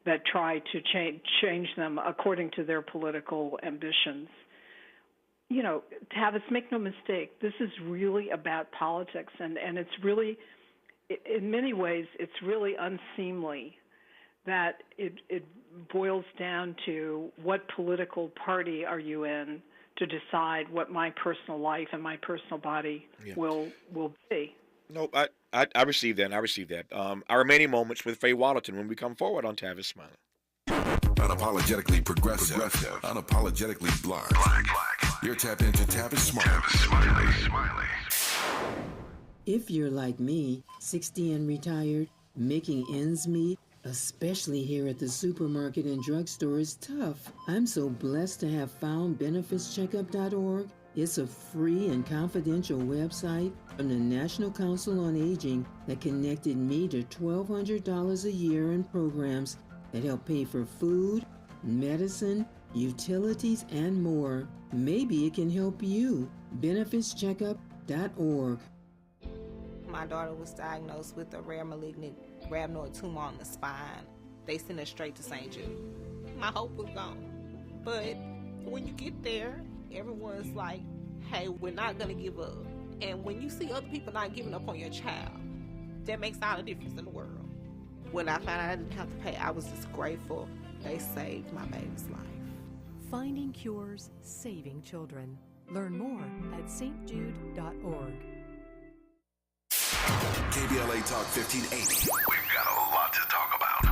that try to change them according to their political ambitions. Tavis, make no mistake, this is really about politics, and it's really, in many ways, it's really unseemly that it boils down to what political party are you in to decide what my personal life and my personal body will be. No, I receive that. Our remaining moments with Faye Wattleton when we come forward on Tavis Smiley. Unapologetically progressive. Unapologetically black. You're tapped into Tavis Smiley. If you're like me, 60 and retired, making ends meet, especially here at the supermarket and drugstore, is tough. I'm so blessed to have found benefitscheckup.org. It's a free and confidential website from the National Council on Aging that connected me to $1,200 a year in programs that help pay for food, medicine, utilities, and more. Maybe it can help you. benefitscheckup.org. My daughter was diagnosed with a rare malignant rhabdoid tumor on the spine. They sent her straight to St. Jude. My hope was gone. But when you get there, everyone's like, hey, we're not going to give up. And when you see other people not giving up on your child, that makes all the difference in the world. When I found out I didn't have to pay, I was just grateful. They saved my baby's life. Finding cures, saving children. Learn more at stjude.org. KBLA Talk 1580. We've got a lot to talk about.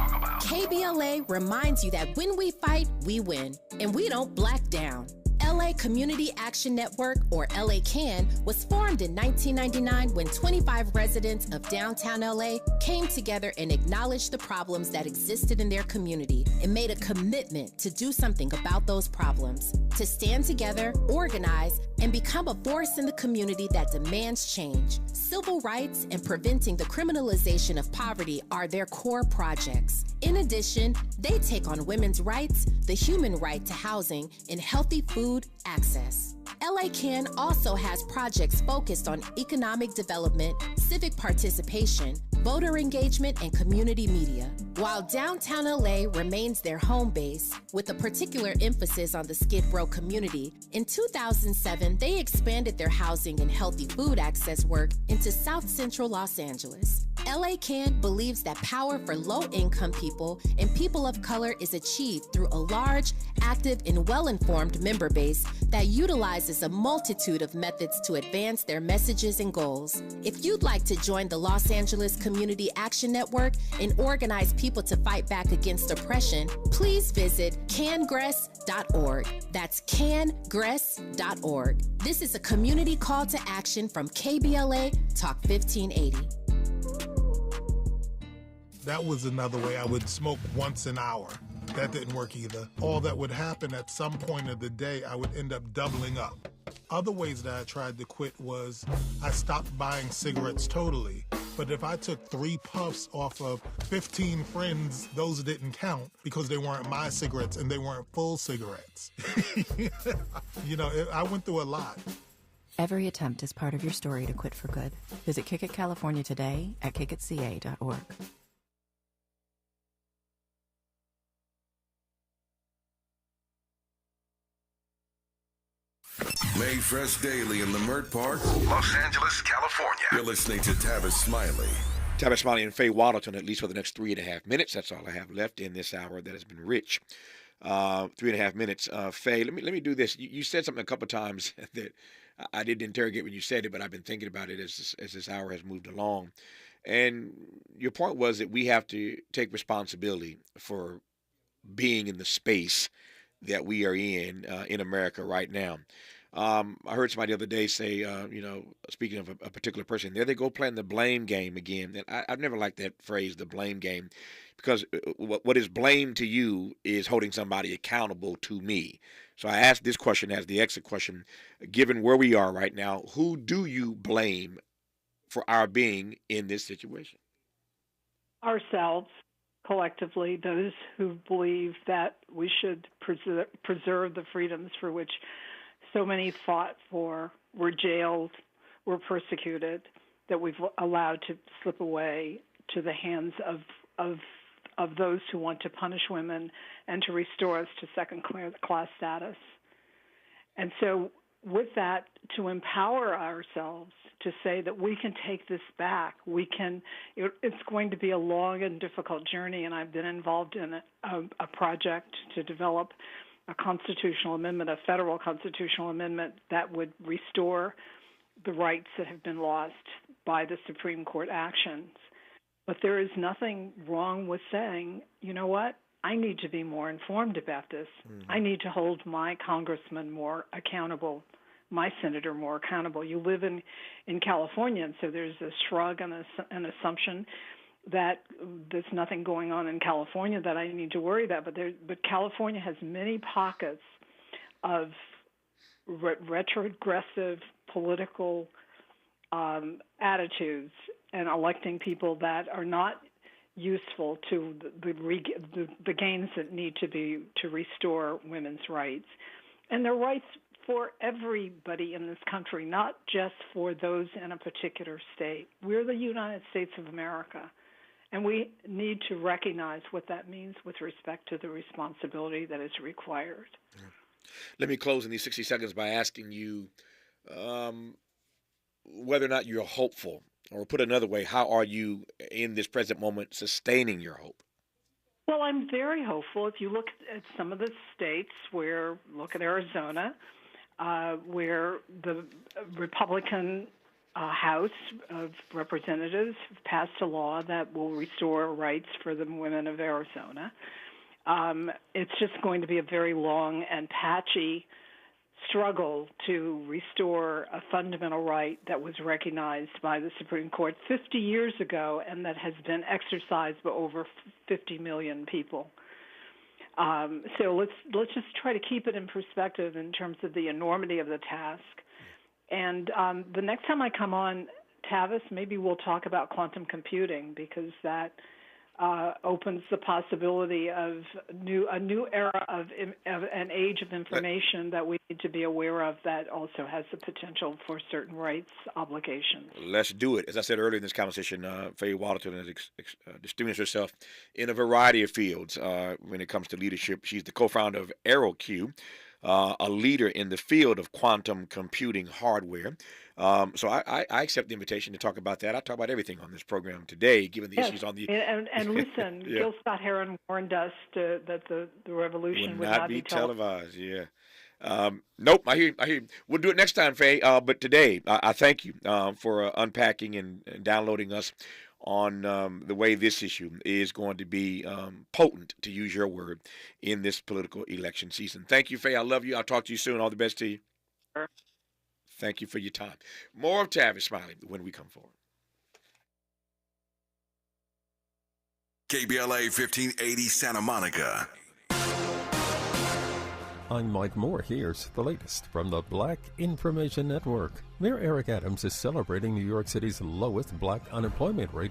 KBLA reminds you that when we fight, we win, and we don't black down. LA Community Action Network, or LA CAN, was formed in 1999 when 25 residents of downtown LA came together and acknowledged the problems that existed in their community and made a commitment to do something about those problems, to stand together, organize, and become a force in the community that demands change. Civil rights and preventing the criminalization of poverty are their core projects. In addition, they take on women's rights, the human right to housing, and healthy food access. LA CAN also has projects focused on economic development, civic participation, voter engagement, and community media. While downtown LA remains their home base, with a particular emphasis on the Skid Row community, in 2007 they expanded their housing and healthy food access work into South Central Los Angeles. LA Can believes that power for low-income people and people of color is achieved through a large, active, and well-informed member base that utilizes a multitude of methods to advance their messages and goals. If you'd like to join the Los Angeles Community Action Network and organize people to fight back against oppression, please visit cangress.org. That's cangress.org. This is a community call to action from KBLA Talk 1580. That was another way. I would smoke once an hour. That didn't work either. All that would happen at some point of the day, I would end up doubling up. Other ways that I tried to quit was I stopped buying cigarettes totally. But if I took 3 puffs off of 15 friends, those didn't count because they weren't my cigarettes and they weren't full cigarettes. I went through a lot. Every attempt is part of your story to quit for good. Visit Kick It California today at kickitca.org. Made fresh daily in Leimert Park, Los Angeles, California. You're listening to Tavis Smiley. Tavis Smiley and Faye Wattleton, at least for the next 3.5 minutes. That's all I have left in this hour that has been rich. 3.5 minutes. Faye, let me do this. You said something a couple of times that I didn't interrogate when you said it, but I've been thinking about it as this hour has moved along. And your point was that we have to take responsibility for being in the space that we are in America right now. I heard somebody the other day say, speaking of a particular person, there they go playing the blame game again. And I've never liked that phrase, the blame game, because what is blame to you is holding somebody accountable to me. So I asked this question as the exit question, given where we are right now, who do you blame for our being in this situation? Ourselves, collectively, those who believe that we should preserve the freedoms for which so many fought for, were jailed, were persecuted, that we've allowed to slip away to the hands of those who want to punish women and to restore us to second-class status. And so with that, to empower ourselves to say that we can take this back, it's going to be a long and difficult journey, and I've been involved in a project to develop a constitutional amendment, a federal constitutional amendment that would restore the rights that have been lost by the Supreme Court actions. But there is nothing wrong with saying, you know what, I need to be more informed about this. Mm-hmm. I need to hold my congressman more accountable, my senator more accountable. You live in California, and so there's a shrug and an assumption that there's nothing going on in California that I need to worry about. But California has many pockets of retrogressive political attitudes and electing people that are not useful to the gains that need to be to restore women's rights. And their rights for everybody in this country, not just for those in a particular state. We're the United States of America. And we need to recognize what that means with respect to the responsibility that is required. Let me close in these 60 seconds by asking you whether or not you're hopeful, or put another way, how are you in this present moment sustaining your hope? Well, I'm very hopeful. If you look at some of the states look at Arizona, where the Republican House of Representatives passed a law that will restore rights for the women of Arizona. It's just going to be a very long and patchy struggle to restore a fundamental right that was recognized by the Supreme Court 50 years ago and that has been exercised by over 50 million people. So let's just try to keep it in perspective in terms of the enormity of the task. And the next time I come on, Tavis, maybe we'll talk about quantum computing, because that opens the possibility of a new era of an age of information that we need to be aware of that also has the potential for certain rights obligations. Let's do it. As I said earlier in this conversation, Faye Wattleton has distinguished herself in a variety of fields when it comes to leadership. She's the co-founder of AeroQ, a leader in the field of quantum computing hardware. So I accept the invitation to talk about that. I talk about everything on this program today, given the issues on the... And listen, Yeah. Gil Scott Heron warned us that the revolution Will would not be televised. Yeah. Nope, I hear you. We'll do it next time, Faye. But today, I thank you for unpacking and downloading us on the way this issue is going to be potent, to use your word, in this political election season. Thank you, Faye. I love you. I'll talk to you soon. All the best to you. Sure. Thank you for your time. More of Tavis Smiley when we come forward. KBLA 1580 Santa Monica. I'm Mike Moore. Here's the latest from the Black Information Network. Mayor Eric Adams is celebrating New York City's lowest black unemployment rate